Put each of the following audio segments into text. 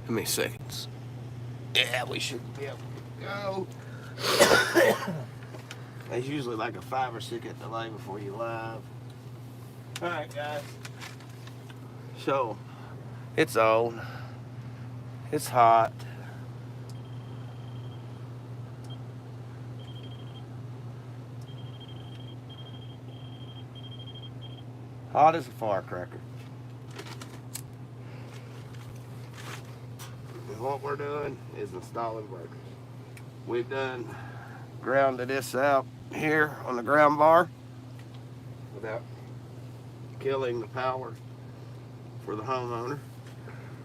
How many seconds? Yeah, we should be able to go. There's usually like a 5 or 6 delay before you live. Alright, guys. So, it's on. It's hot. Hot as a firecracker. And what we're doing is installing breakers. We've done grounded this out here on the ground bar without killing the power for the homeowner.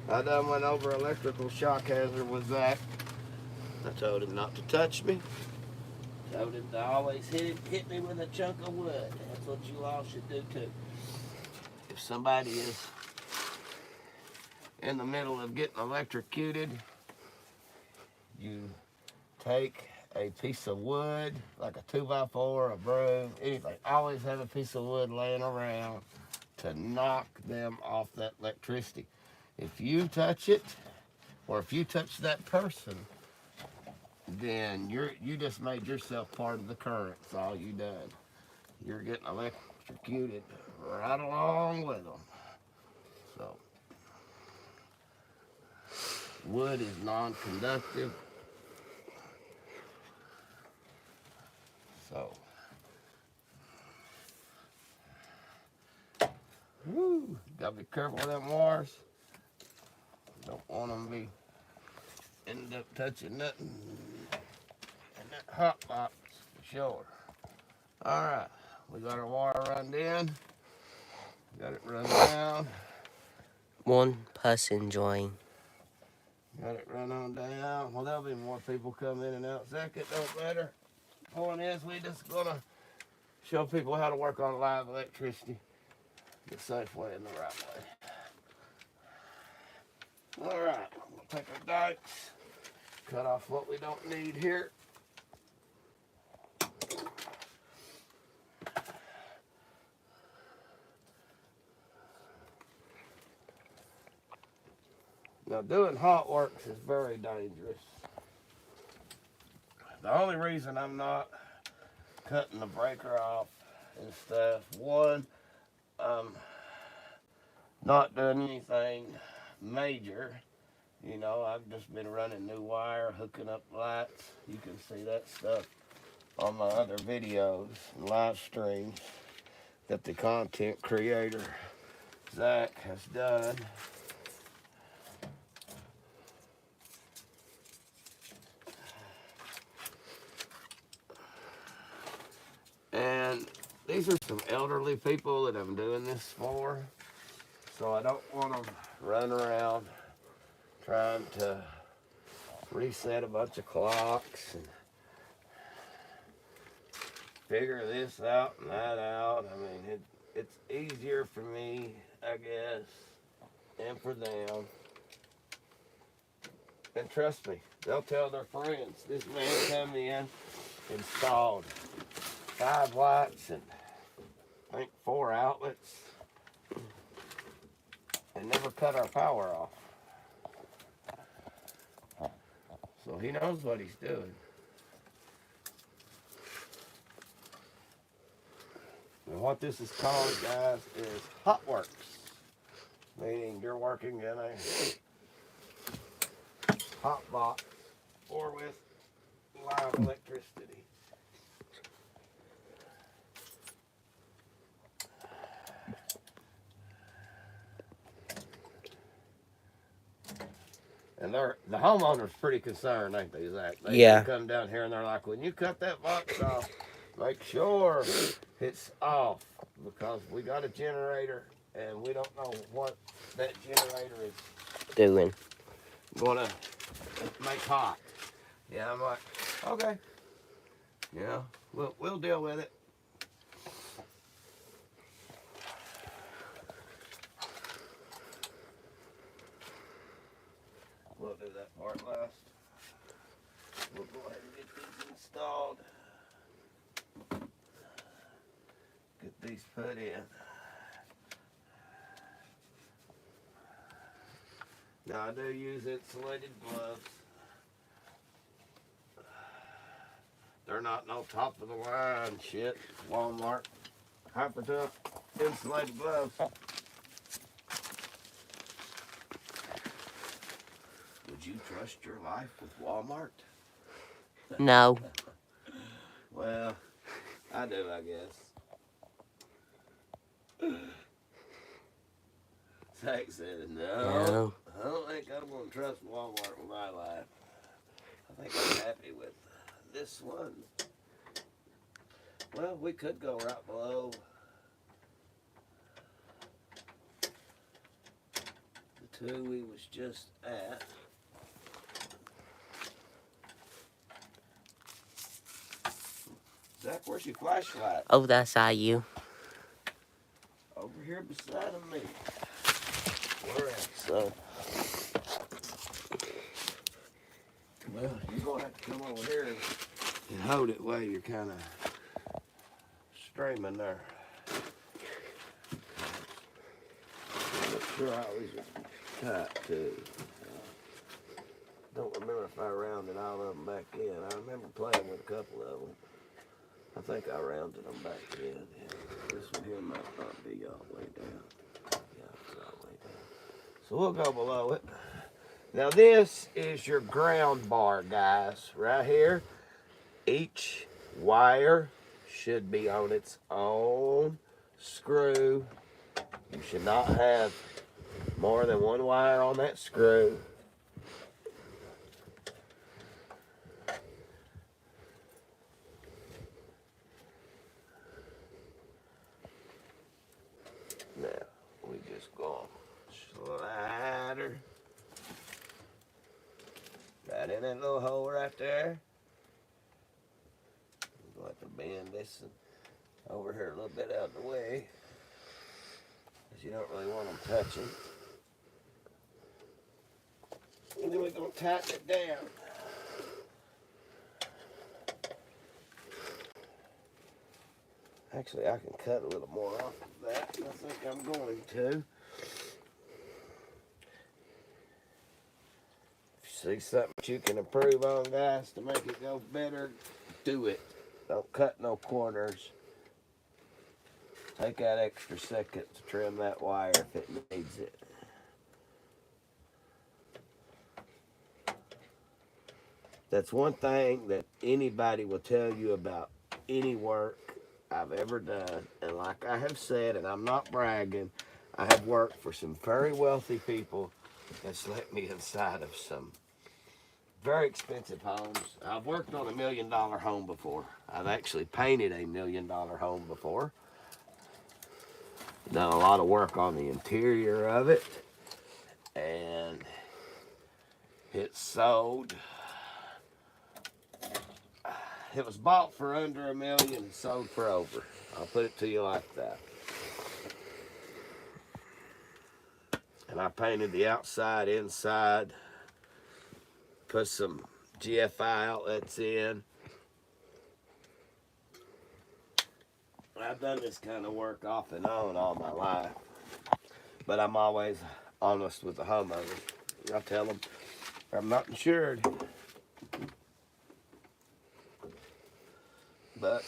I done went over electrical shock hazard with Zach. I told him not to touch me. Told him to always hit me with a chunk of wood. That's what you all should do too. If somebody is in the middle of getting electrocuted, you take a piece of wood, like a 2x4, a broom, anything. Always have a piece of wood laying around to knock them off that electricity. If you touch it, or if you touch that person, then you just made yourself part of the current. That's all you done. You're getting electrocuted right along with them. So, wood is non-conductive. So, woo, gotta be careful with them wires. Don't want them to be end up touching nothing in that hot box for sure. All right, we got our wire run in. Got it run down. One person join. Got it run on down. Well, there'll be more people come in and out. Zach, it don't matter. Point is, we just gonna show people how to work on live electricity the safe way and the right way. All right, we'll take our dikes, cut off what we don't need here. Now, doing hot works is very dangerous. The only reason I'm not cutting the breaker off and stuff, one, not doing anything major. You know, I've just been running new wire, hooking up lights. You can see that stuff on my other videos and live streams that the content creator, Zach, has done. And these are some elderly people that I'm doing this for. So I don't want them running around trying to reset a bunch of clocks and figure this out and that out. I mean, it's easier for me, I guess, and for them. And trust me, they'll tell their friends. This man come in, installed 5 lights and I think 4 outlets, and never cut our power off. So he knows what he's doing. And what this is called, guys, is hot works, meaning you're working in a hot box or with live electricity. And the homeowner's pretty concerned, ain't they, Zach? They come down here and they're like, when you cut that box off, make sure it's off, because we got a generator and we don't know what that generator is doing. Gonna make hot. Yeah, I'm like, okay. Yeah, we'll deal with it. We'll do that part last. We'll go ahead and get these installed. Get these put in. Now I do use insulated gloves. They're not no top of the line shit. Walmart, hyper tough insulated gloves. Would you trust your life with Walmart? No. Well, I do, I guess. Zach said, no, I don't think I'm going to trust Walmart with my life. I think I'm happy with this one. Well, we could go right below the two we was just at. Zach, where's your flashlight? Oh, that's IU. Over here beside of me. Where at, son? Well, you're going to have to come over here and hold it while you're kind of streaming there. Make sure I always tight too. Don't remember if I rounded all of them back in. I remember playing with a couple of them. I think I rounded them back in. Yeah. This one here might not be all the way down. Yeah, it's all the way down. So we'll go below it. Now this is your ground bar, guys. Right here, each wire should be on its own screw. You should not have more than one wire on that screw. Now, we just go slider right in that little hole right there. We're going to have to bend this over here a little bit out of the way, because you don't really want them touching. And then we're going to tighten it down. Actually, I can cut a little more off of that. I think I'm going to. If you see something that you can improve on, guys, to make it go better, do it. Don't cut no corners. Take that extra second to trim that wire if it needs it. That's one thing that anybody will tell you about any work I've ever done. And like I have said, and I'm not bragging, I have worked for some very wealthy people that's let me inside of some very expensive homes. I've worked on $1 million home before. I've actually painted $1 million home before. Done a lot of work on the interior of it. And it sold. It was bought for under $1 million and sold for over. I'll put it to you like that. And I painted the outside, inside, put some GFI outlets in. I've done this kind of work off and on all my life. But I'm always honest with the homeowners. I tell them, I'm not insured. But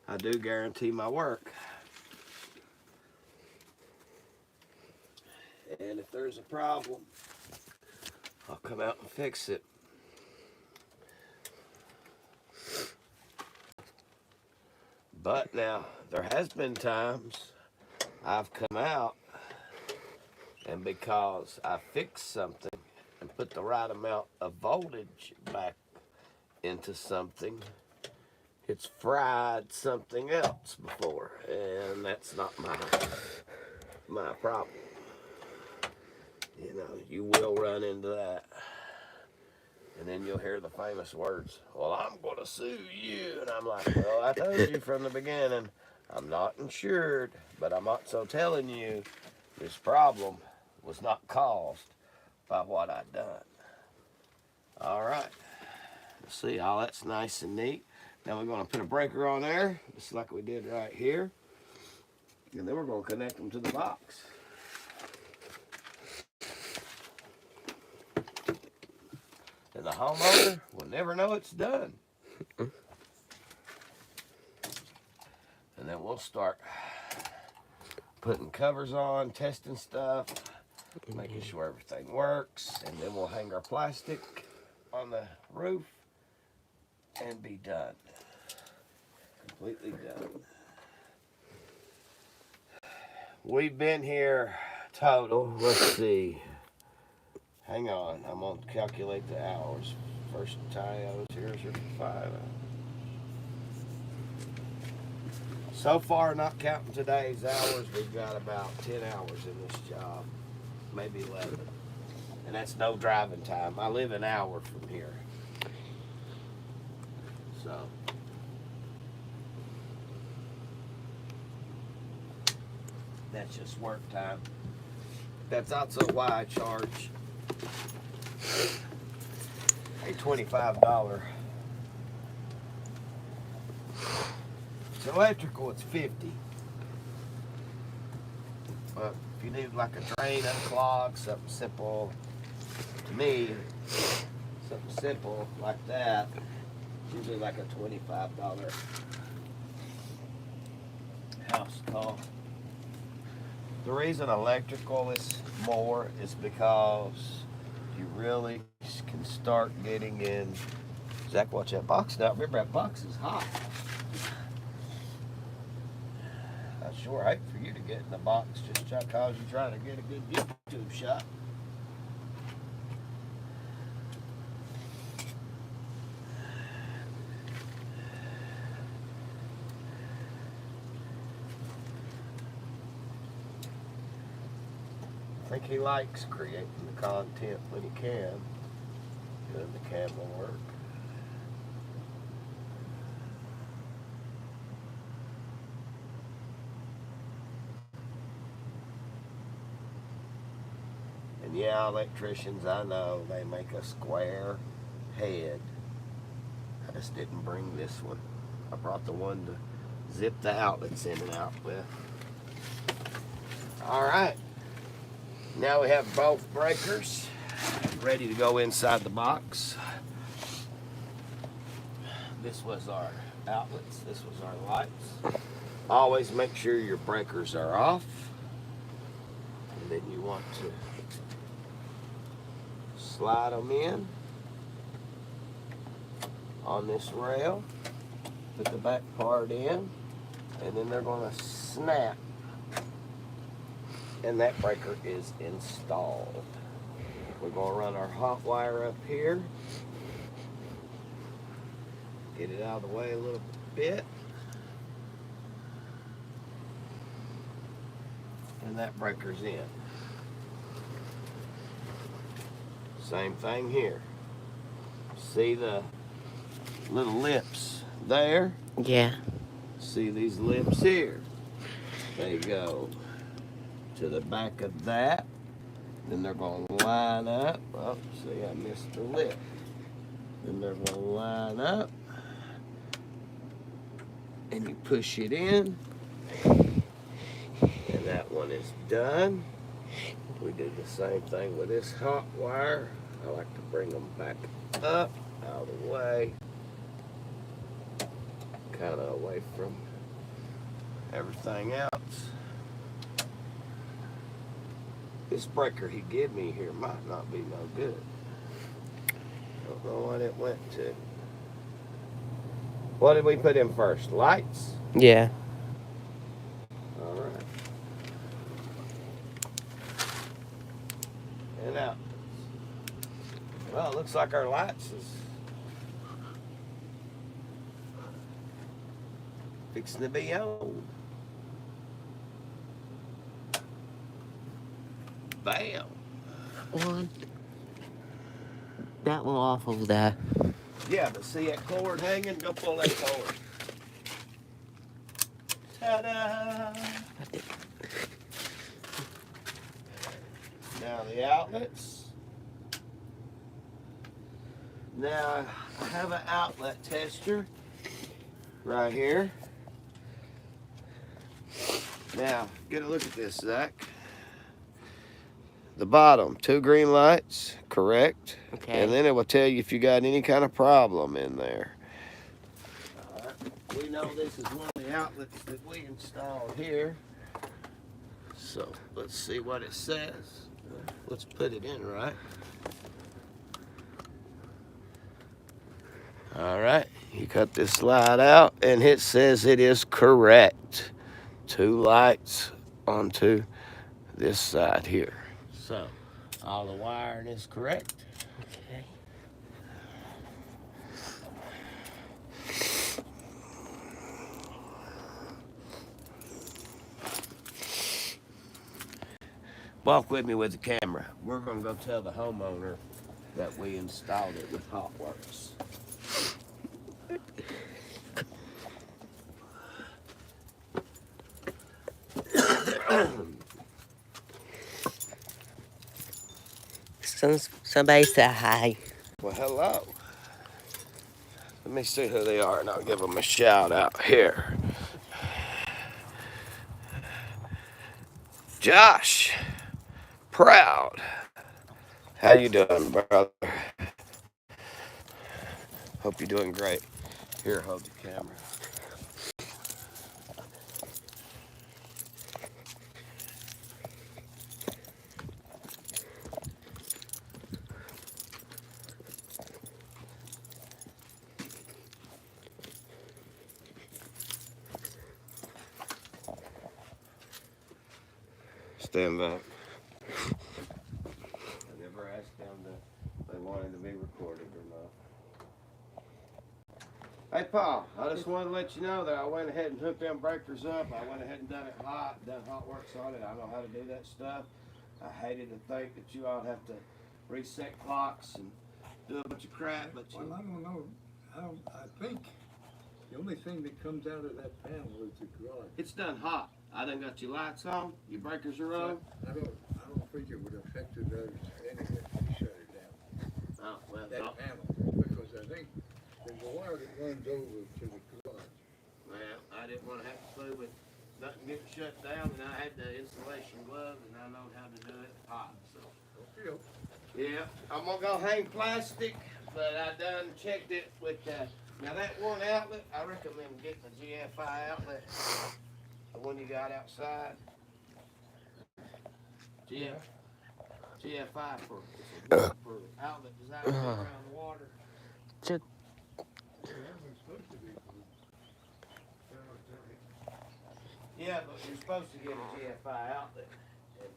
I do guarantee my work. And if there's a problem, I'll come out and fix it. But now, there has been times I've come out and because I fixed something and put the right amount of voltage back into something, it's fried something else before, and that's not my problem. You know, you will run into that. And then you'll hear the famous words, well, I'm going to sue you. And I'm like, well, I told you from the beginning, I'm not insured, but I'm also telling you this problem was not caused by what I've done. All right. See, all that's nice and neat. Now we're going to put a breaker on there, just like we did right here. And then we're going to connect them to the box. And the homeowner will never know it's done. And then we'll start putting covers on, testing stuff, making sure everything works, and then we'll hang our plastic on the roof and be done. Completely done. We've been here total, let's see. Hang on, I'm gonna calculate the hours. First time I was here is 5 hours. So far, not counting today's hours, we've got about 10 hours in this job, maybe 11. And that's no driving time. I live an hour from here. So. That's just work time. That's also why I charge a $25. It's electrical, it's $50. But if you need like a drain unclog, something simple, to me, something simple like that, usually like a $25 house call. The reason electrical is more is because you really can start getting in. Zach, watch that box now. Remember, that box is hot. I sure hate for you to get in the box just because you're trying to get a good YouTube shot. I think he likes creating the content when he can. Doing the camera work. And yeah, electricians, I know, they make a square head. I just didn't bring this one. I brought the one to zip the outlets in and out with. All right. Now we have both breakers ready to go inside the box. This was our outlets. This was our lights. Always make sure your breakers are off. And then you want to slide them in on this rail. Put the back part in. And then they're going to snap. And that breaker is installed. We're going to run our hot wire up here. Get it out of the way a little bit. And that breaker's in. Same thing here. See the little lips there? Yeah. See these lips here? They go to the back of that. Then they're going to line up. Oh, see, I missed the lip. Then they're going to line up. And you push it in. And that one is done. We do the same thing with this hot wire. I like to bring them back up, out of the way. Kind of away from everything else. This breaker he gave me here might not be no good. Don't know what it went to. What did we put in first? Lights? Yeah. All right. And out. Well, it looks like our lights is fixing to be on. Bam. One. That one off of there. Yeah, but see that cord hanging? Go pull that cord. Ta-da! Now the outlets. Now I have an outlet tester right here. Now, get a look at this, Zach. the bottom, 2 green lights, correct? Okay. And then it will tell you if you got any kind of problem in there. All right. We know this is one of the outlets that we installed here. So let's see what it says. Let's put it in right. All right, you cut this slide out and it says it is correct. 2 lights onto this side here. So all the wiring is correct. Okay. Walk with me with the camera. We're gonna go tell the homeowner that we installed it with Hotworks. Somebody say hi. Well, hello. Let me see who they are and I'll give them a shout out here. Josh, Proud. How you doing, brother? Hope you're doing great. Here, hold the camera. Stand back. I never asked them if they wanted to be recorded or not. Hey, Paul, I just wanted to let you know that I went ahead and hooked them breakers up. I went ahead and done Hotworks on it. I know how to do that stuff. I hated to think that you all have to reset clocks and do a bunch of crap, but you... Well, I don't know. I think the only thing that comes out of that panel is the garage. It's done hot. I done got your lights on, your breakers are on. I don't think it would affect those anyway if you shut it down. Oh, well, That no. panel, because I think there's a wire that runs over to the garage. Well, I didn't want to have to fool with nothing getting shut down, and I had the installation gloves, and I know how to do it hot, so. Okay. Yeah, I'm gonna go hang plastic, but I done checked it with, now that one outlet, I recommend getting a GFI outlet, the one you got outside. GFI for outlet designed around the water. Yeah, but you're supposed to get a GFI outlet. And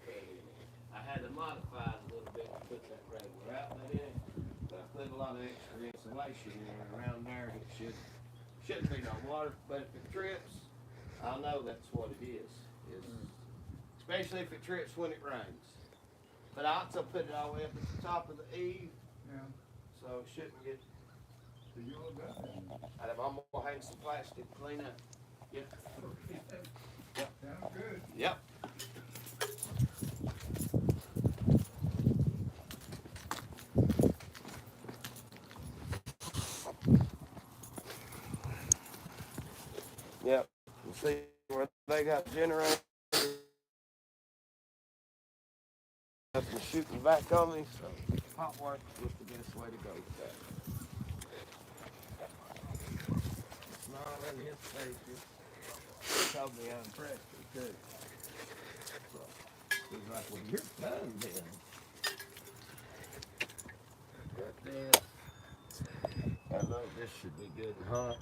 I had to modify it a little bit to put that regular outlet in, but I put a lot of extra insulation in around there. It shouldn't be no water, but if it trips, I'll know that's what it is. Especially if it trips when it rains. But I also put it all the way up at the top of the eave, Yeah. so it shouldn't get. So you all got that? I'm gonna hang some plastic, clean up. Yep. Sounds good. Yep. Yep. You see where they got generators up and shooting back on me, so Hotworks is the best way to go with that. Smile in his face. He told me I'm impressed too. So, he's like, well, you're done then. Got this. I know this should be good and hot.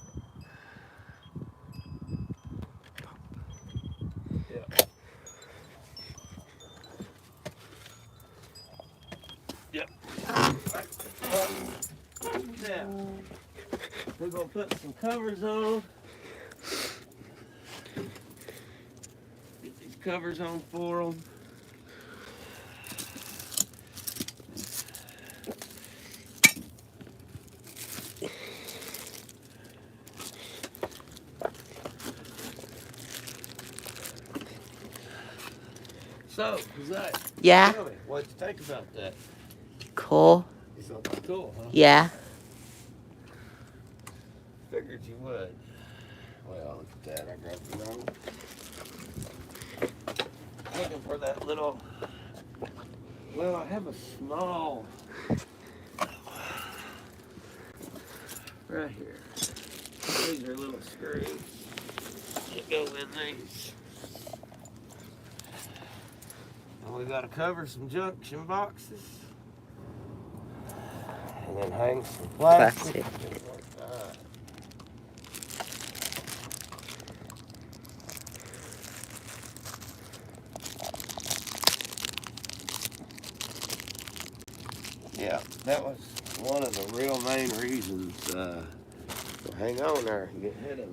Yep. Now, we're going to put some covers on. Get these covers on for them. So, Zach, Yeah. tell me, what'd you think about that? Cool. You thought that was cool, huh? Yeah. Figured you would. Well, look at that. I grabbed the wrong. Looking for that little Well, I have a small right here. These are little screws that go in these. And we gotta cover some junction boxes. And then hang some plastic. Yeah, that was one of the real main reasons. So hang on there, get hit of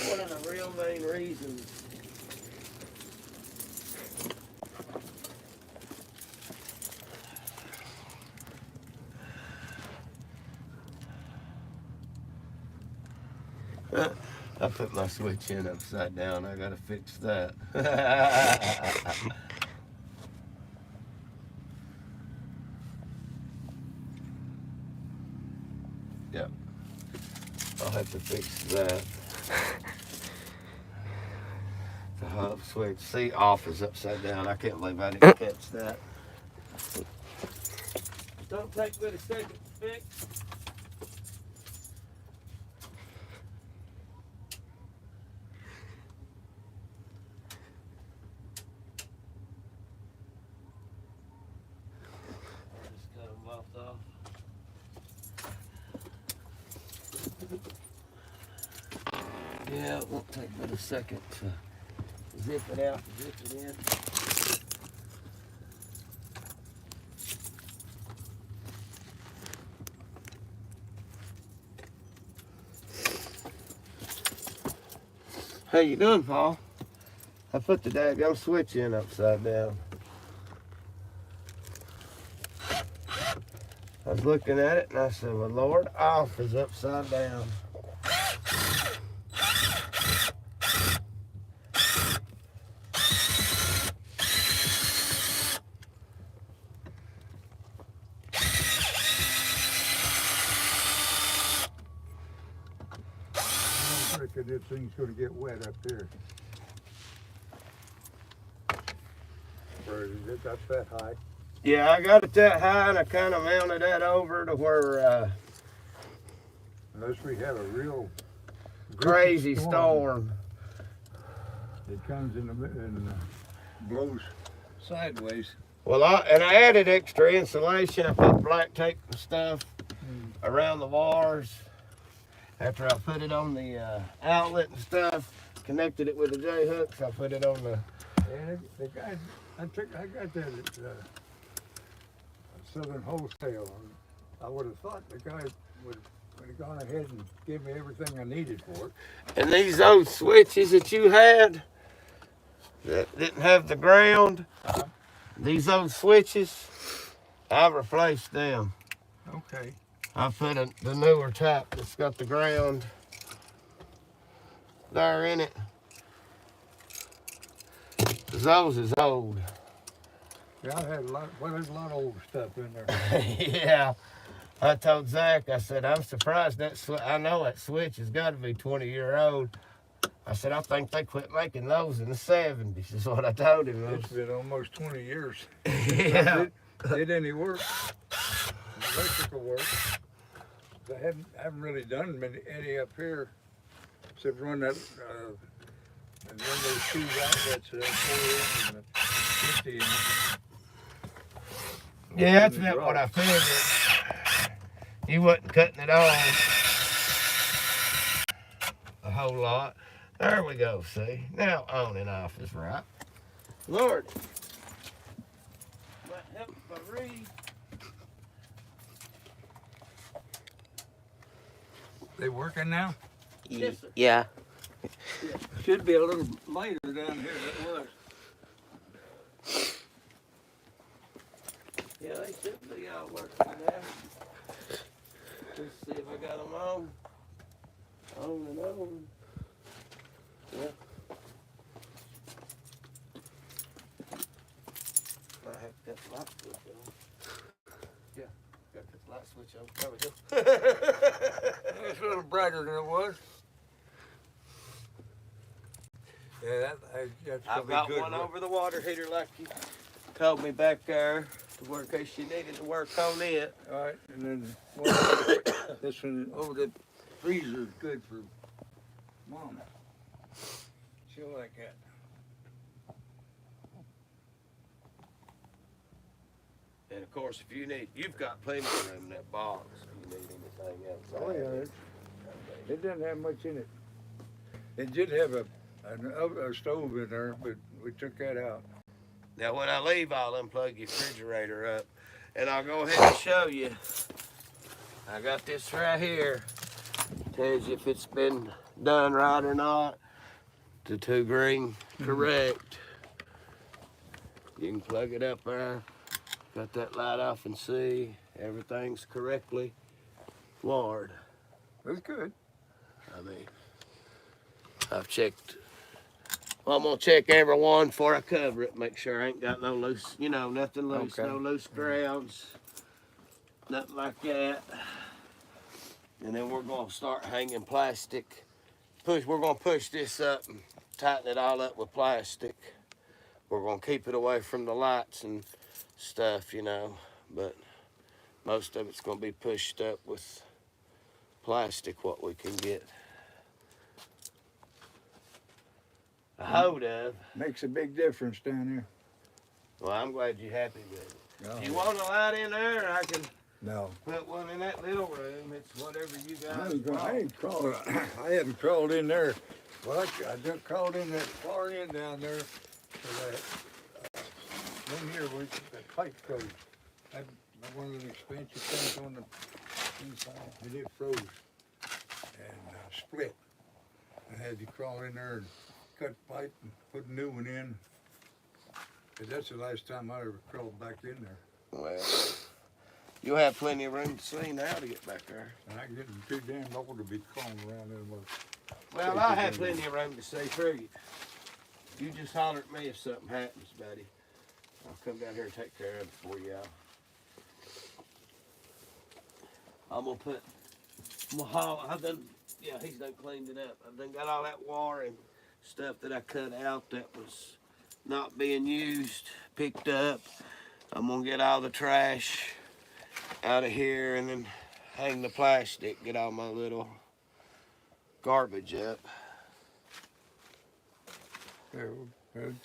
one of the real main reasons. I put my switch in upside down. I gotta fix that. Yep. I'll have to fix that. The hub switch. See, off is upside down. I can't believe I didn't catch that. Don't take but a second to fix. Just cut them both off. Yeah, it won't take but a second to zip it out, zip it in. How you doing, Paul? I put the daggone switch in upside down. I was looking at it and I said, well, Lord, off is upside down. I reckon this thing's gonna get wet up here. Or is it up that high? Yeah, I got it that high and I kind of mounted that over to where Unless we have a real crazy storm. It comes in and blows sideways. Well, I added extra insulation. I put black tape and stuff around the wires. After I put it on the outlet and stuff, connected it with the J-hooks, I put it on the... And the guy, I got that at Southern Wholesale, and I would have thought the guy would have gone ahead and give me everything I needed for it. And these old switches that you had that didn't have the ground, these old switches, I replaced them. Okay. I put the newer type that's got the ground there in it. 'Cause those is old. Yeah, I had there's a lot of old stuff in there. Yeah. I told Zach, I said, I'm surprised I know that switch has got to be 20-year-old. I said, I think they quit making those in the 70s, is what I told him. It's been almost 20 years. Yeah. Did any work, electrical work. I haven't really done any up here, except run that, and run those two outlets, 4 inch and the 50 inch. Yeah, that's about what I figured. You wasn't cutting it off a whole lot. There we go, see? Now on and off is right. Lord, might help if I read. They working now? Yes, sir. Yeah. Should be a little lighter down here than it was. Yeah, they should be all working now. Let's see if I got them on. On and on. Yeah. I have to cut the light switch on. Yeah, got to cut the light switch on. There we go. It's a little brighter than it was. Yeah, that's I've gonna got be good. one over the water heater like you told me back there. in case you needed to work on it. All right, and then this one over the freezer is good for Mom. She'll like that. And of course, if you've got plenty of room in that box. If you need anything else. Oh yeah, it didn't have much in it. It did have a stove in there, but we took that out. Now, when I leave, I'll unplug your refrigerator up, and I'll go ahead and show you. I got this right here. Tells you if it's been done right or not. The 2 green, correct. You can plug it up there. Got that light off and see everything's correctly wired. That's good. I mean, I've checked. Well, I'm gonna check every one before I cover it. Make sure I ain't got no loose, nothing loose, Okay. no loose grounds, nothing like that. And then we're gonna start hanging plastic. We're gonna push this up and tighten it all up with plastic. We're gonna keep it away from the lights and stuff, but most of it's gonna be pushed up with plastic, what we can get a hold of. Makes a big difference down there. Well, I'm glad you're happy with it. No. If you want a light in there, I can No. put one in that little room. It's whatever you guys I want. ain't crawled. I haven't crawled in there. Well, I just crawled in that far end down there. So that in here where the pipe goes. That one of the expansion things on the inside, and it froze and split. I had to crawl in there and cut the pipe and put a new one in. 'Cause that's the last time I ever crawled back in there. Well, you'll have plenty of room to see now to get back there. And I get too damn old to be crawling around in there. Well, I have plenty of room to see through you. You just holler at me if something happens, buddy. I'll come down here and take care of it for you. I'm gonna haul. He's done cleaned it up. I've done got all that wire and stuff that I cut out that was not being used, picked up. I'm gonna get all the trash out of here and then hang the plastic, get all my little garbage up.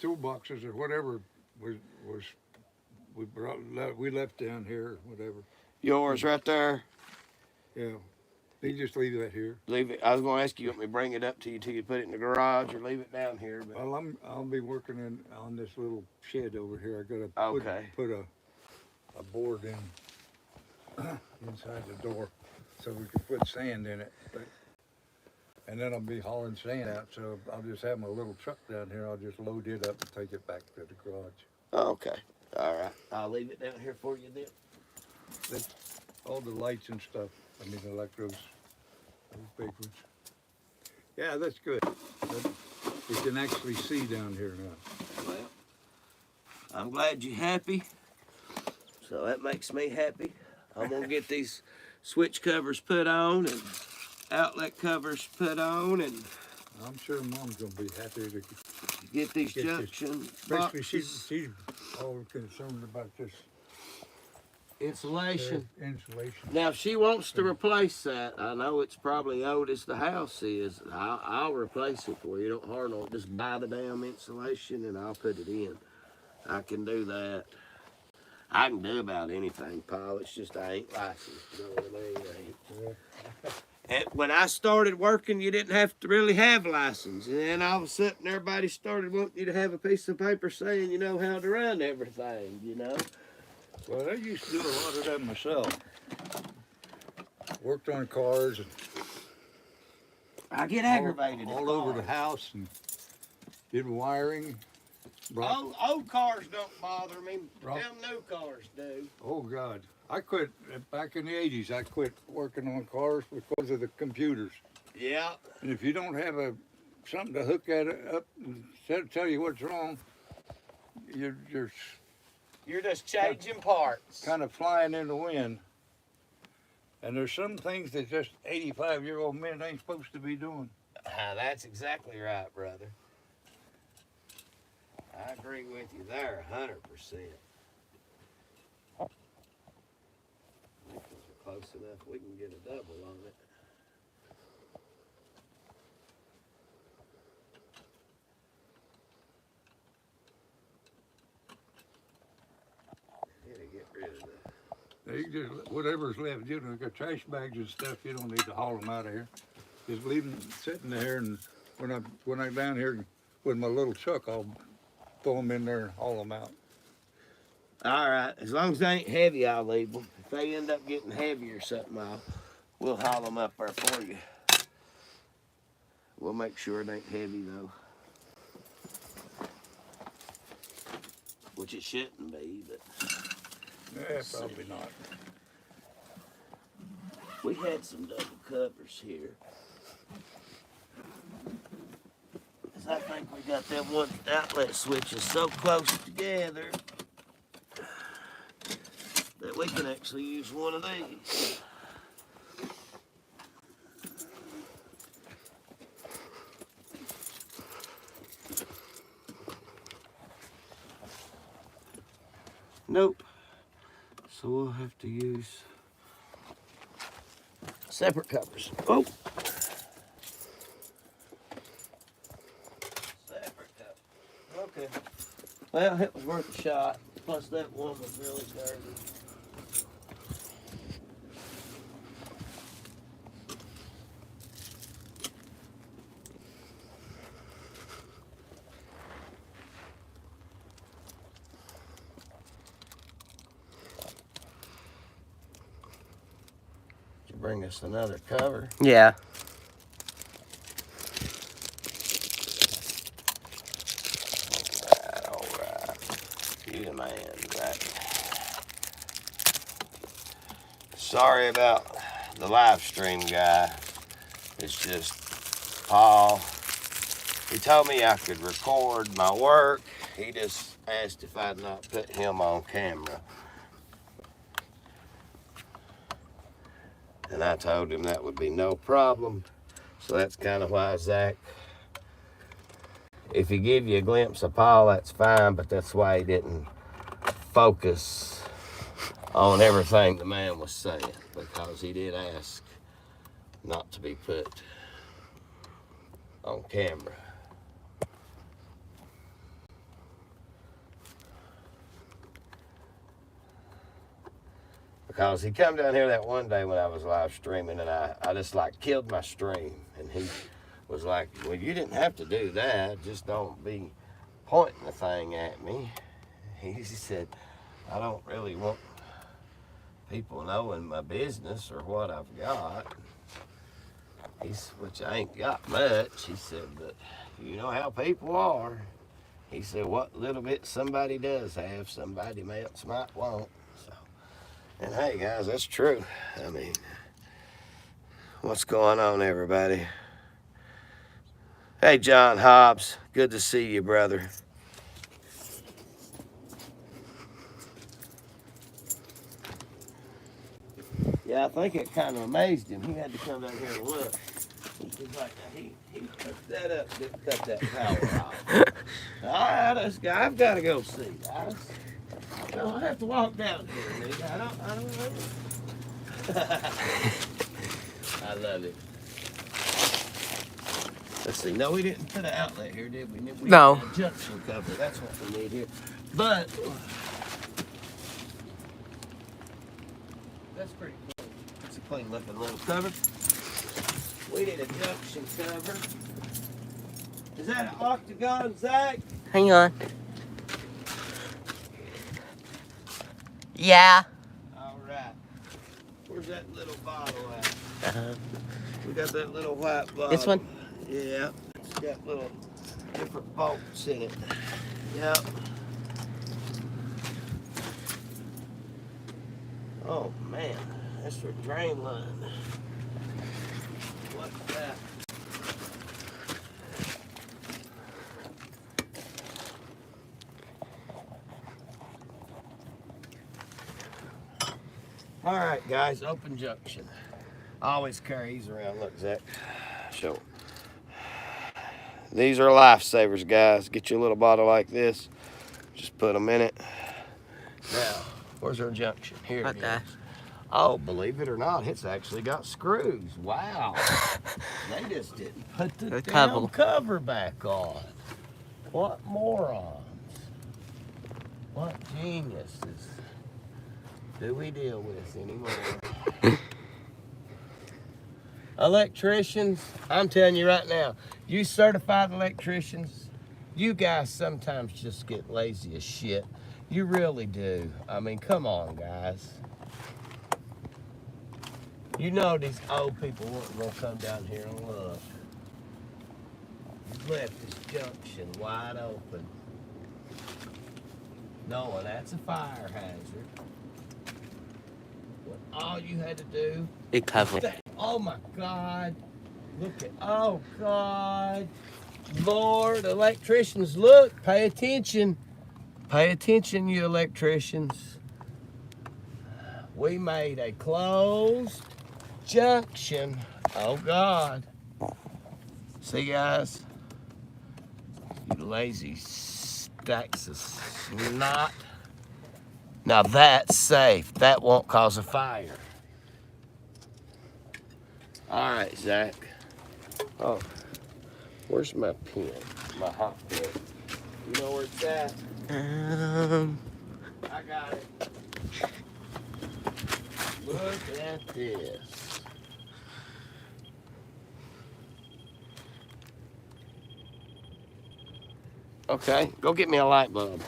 Toolboxes or whatever was we left down here, whatever. Yours right there. Yeah, they just leave that here. Leave it. I was gonna ask you, want me to bring it up to you till you put it in the garage, or leave it down here? But Well, I'll be working on this little shed over here. I gotta Okay. put a board in inside the door so we can put sand in it. And then I'll be hauling sand out, so I'll just have my little truck down here. I'll just load it up and take it back to the garage. okay, all right. I'll leave it down here for you then. All the lights and stuff. I mean, like those big ones. Yeah, that's good. You can actually see down here now. Well, I'm glad you're happy. So that makes me happy. I'm gonna get these switch covers put on and outlet covers put on and I'm sure Mom's gonna be happy to get these Get this. junction Basically, boxes. she's all concerned about this Insulation. insulation. Now, if she wants to replace that, I know it's probably old as the house is. I'll replace it for you. Don't hard on it. Just buy the damn insulation and I'll put it in. I can do that. I can do about anything, Paul. It's just I ain't licensed. You know what I mean? I ain't. And when I started working, you didn't have to really have a license. And then all of a sudden, everybody started wanting you to have a piece of paper saying you know how to run everything, Well, I used to do a lot of that myself. Worked on cars and I get aggravated. all over the house and did wiring. Old cars don't bother me. Rock- Them new cars do. Oh God, I quit back in the '80s. I quit working on cars because of the computers. Yeah. And if you don't have something to hook that up and tell you what's wrong, you're You're just changing parts. kind of flying in the wind. And there's some things that just 85-year-old men ain't supposed to be doing. That's exactly right, brother. I agree with you there 100%. enough, we can get a double on it. It'll get rid of that. You just, whatever's left, you know, got trash bags and stuff, you don't need to haul them out of here. Just leave them sitting there, and when I'm down here with my little truck, I'll throw them in there and haul them out. All right, as long as they ain't heavy, I'll leave them. If they end up getting heavy or something, we'll haul them up there for you. We'll make sure it ain't heavy though. Which it shouldn't be, but Yeah, probably not. we had some double covers here. 'Cause I think we got them one outlet switches so close together that we can actually use one of these. Nope. So we'll have to use separate covers. Oh. Separate covers. Okay. Well, it was worth a shot. Plus that one was really dirty. Bring us another cover. Yeah. All right. You the man, Zach. Sorry about the live stream guy. It's just Paul. He told me I could record my work. He just asked if I'd not put him on camera. And I told him that would be no problem. So that's kind of why Zach, if he give you a glimpse of Paul, that's fine, but that's why he didn't focus on everything the man was saying, because he did ask not to be put on camera. Because he come down here that one day when I was live streaming, and I just like killed my stream. And he was like, well, you didn't have to do that. Just don't be pointing the thing at me. He said, I don't really want people knowing my business or what I've got. Which I ain't got much. He said, but you know how people are. He said, what little bit somebody does have, somebody else might want. And hey guys, that's true. I mean, what's going on, everybody? Hey John Hobbs, good to see you, brother. Yeah, I think it kind of amazed him. He had to come down here and look. He's like, he hooked that up, didn't cut that power off. All right, this guy, I've got to go see, guys. I have to walk down here, nigga. I don't know. I love it. Let's see. No, we didn't put an outlet here, did we? We No. had a junction cover. That's what we need here. But that's pretty cool. It's a clean looking little cover. We need a junction cover. Is that an octagon, Zach? Hang on. Yeah. All right. Where's that little bottle at? We got that little white bottle. This one? Yeah. It's got little different bolts in it. Yep. Oh man, that's her drain line. What's that? All right, guys, open junction. I always carry these around. Look, Zach. Show. These are lifesavers, guys. Get you a little bottle like this. Just put them in it. Now, where's our junction? Here Right it there. is. Oh, believe it or not, it's actually got screws. Wow. They just didn't put the damn cover back on. What morons. What geniuses do we deal with anymore? Electricians, I'm telling you right now, you certified electricians, you guys sometimes just get lazy as shit. You really do. I mean, come on, guys. You know these old people weren't gonna come down here and look. You left this junction wide open, knowing that's a fire hazard. When all you had to do, It covered. oh my God, look at, oh God, Lord, electricians, look, pay attention. Pay attention, you electricians. We made a closed junction. Oh God. See, guys, you lazy stacks of snot. Now that's safe. That won't cause a fire. All right, Zach. Oh, where's my pen? My hot pen. You know where it's at? I got it. Look at this. Okay, go get me a light bulb.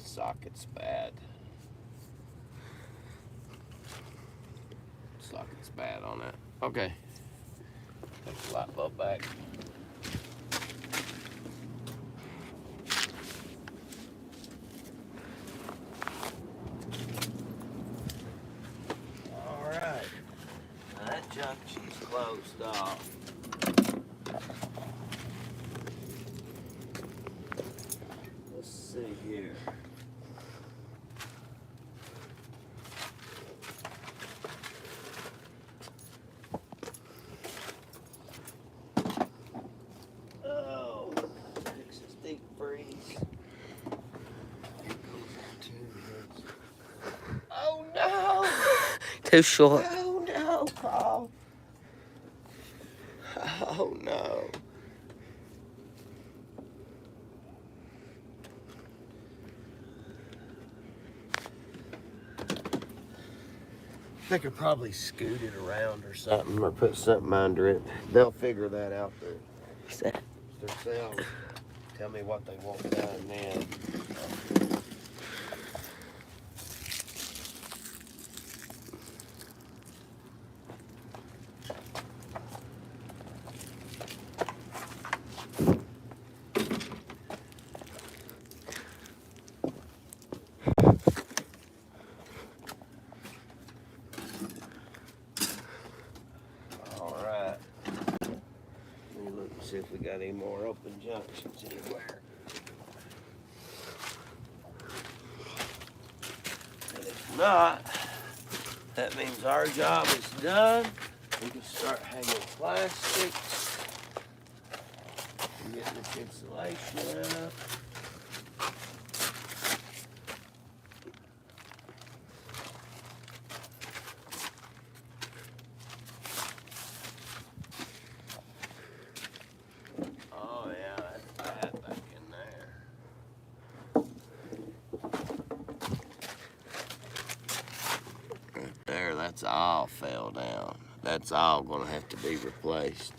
Socket's bad. Socket's bad on that. Okay. Take the light bulb back. All right. Now that junction's closed off. Let's see here. Oh no! Too short. Oh no, Paul! Oh no! They could probably scoot it around or something, or put something under it. They'll figure that out themselves. Tell me what they want done then. All right. Let me look and see if we got any more open junctions anywhere. And if not, that means our job is done. We can start hanging plastics and getting this insulation up. Oh yeah, that's bad back in there. Right there, that's all fell down. That's all gonna have to be replaced.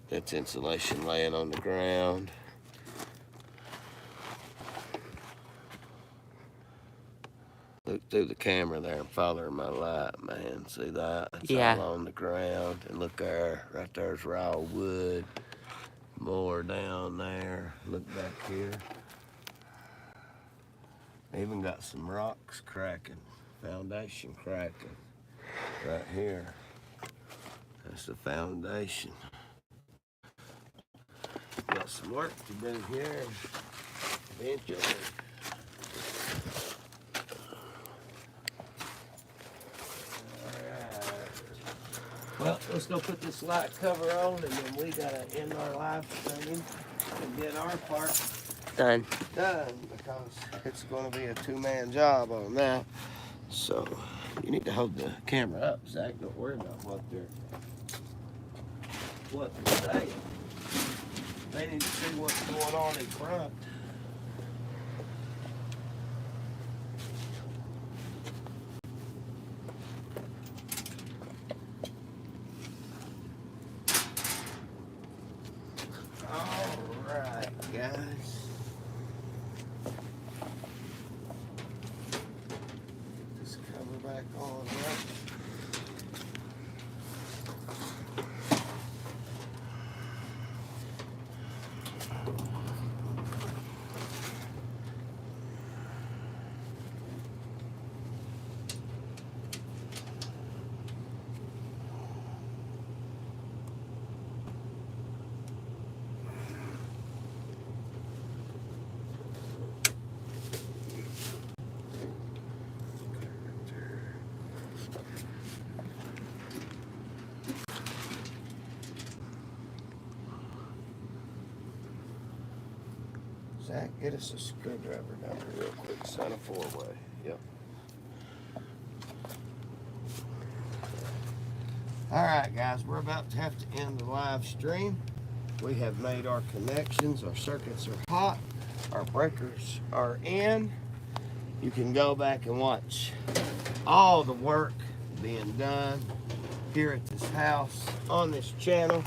That's insulation laying on the ground. Look through the camera there and follow my light, man. See that? It's all on the ground. And look there, right there's raw wood. More down there. Look back here. Even got some rocks cracking. Foundation cracking. Right here. That's the foundation. Got some work to do here eventually. Alright. Well, let's go put this light cover on, and then we gotta end our live stream and get our part Done. done, because it's gonna be a two-man job on that. So you need to hold the camera up, Zach. Don't worry about what they're saying. They need to see what's going on in front. All right, guys. Just cover back on that. Zach, get us a screwdriver down here real quick. Son of four-way. Yep. All right, guys, we're about to have to end the live stream. We have made our connections. Our circuits are hot. Our breakers are in. You can go back and watch all the work being done here at this house on this channel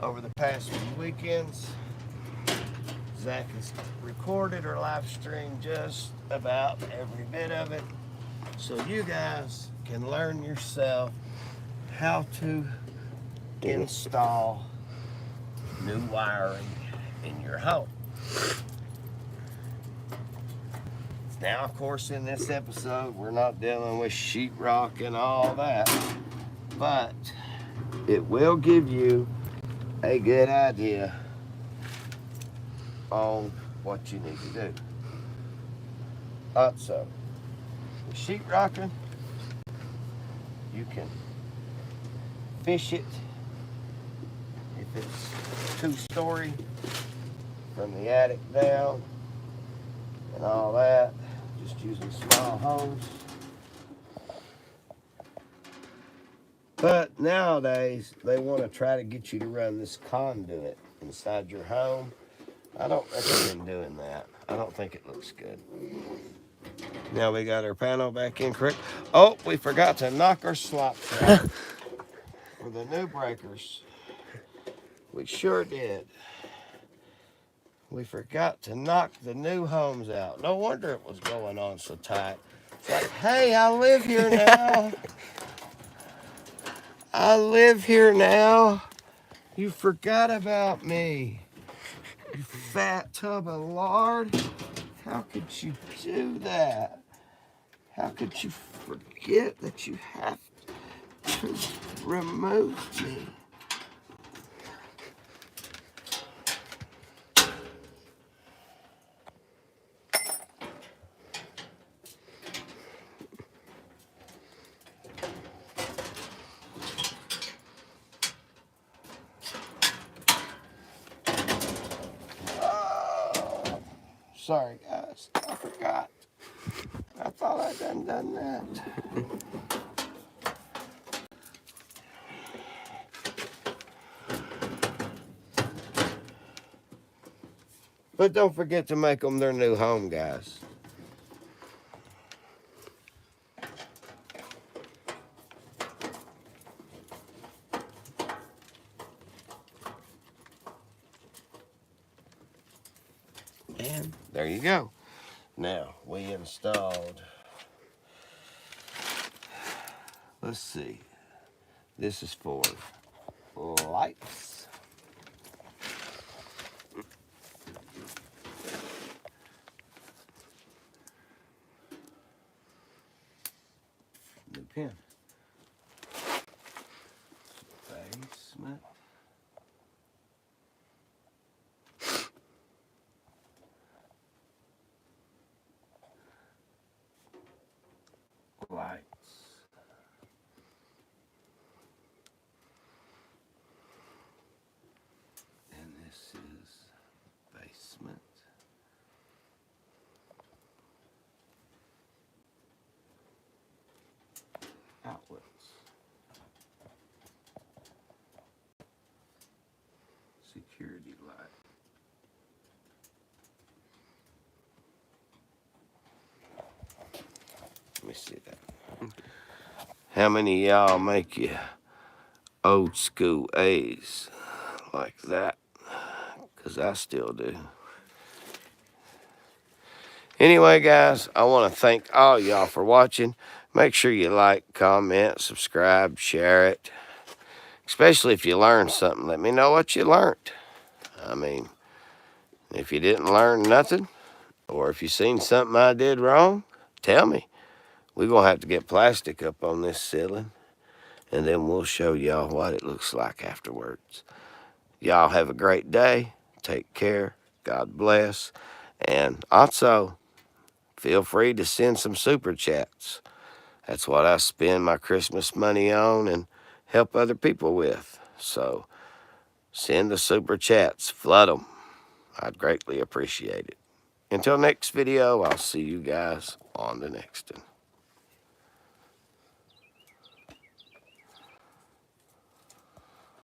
over the past few weekends. Zach has recorded or live streamed just about every bit of it, so you guys can learn yourself how to install new wiring in your home. Now, of course, in this episode, we're not dealing with sheetrock and all that, but it will give you a good idea on what you need to do. Also, the sheetrocking, you can fish it if it's two-story from the attic down and all that, just using small hose. But nowadays, they want to try to get you to run this conduit inside your home. I don't recommend doing that. I don't think it looks good. Now we got our panel back in correct. Oh, we forgot to knock our slop trap for the new breakers. We sure did. We forgot to knock the new homes out. No wonder it was going on so tight. It's like, hey, I live here now. I live here now. You forgot about me. You fat tub of lard. How could you do that? How could you forget that you have to remove me? Oh, sorry guys, I forgot. I thought I'd done that. But don't forget to make them their new home, guys. And there you go. Now, we installed, let's see, this is for lights. New pin. How many of y'all make you old school A's like that? Because I still do. Anyway, guys, I want to thank all y'all for watching. Make sure you like, comment, subscribe, share it. Especially if you learned something. Let me know what you learned. I mean, if you didn't learn nothing, or if you seen something I did wrong, tell me. We're going to have to get plastic up on this ceiling, and then we'll show y'all what it looks like afterwards. Y'all have a great day. Take care. God bless. And also, feel free to send some super chats. That's what I spend my Christmas money on and help other people with. So send the super chats. Flood them. I'd greatly appreciate it. Until next video, I'll see you guys on the next one.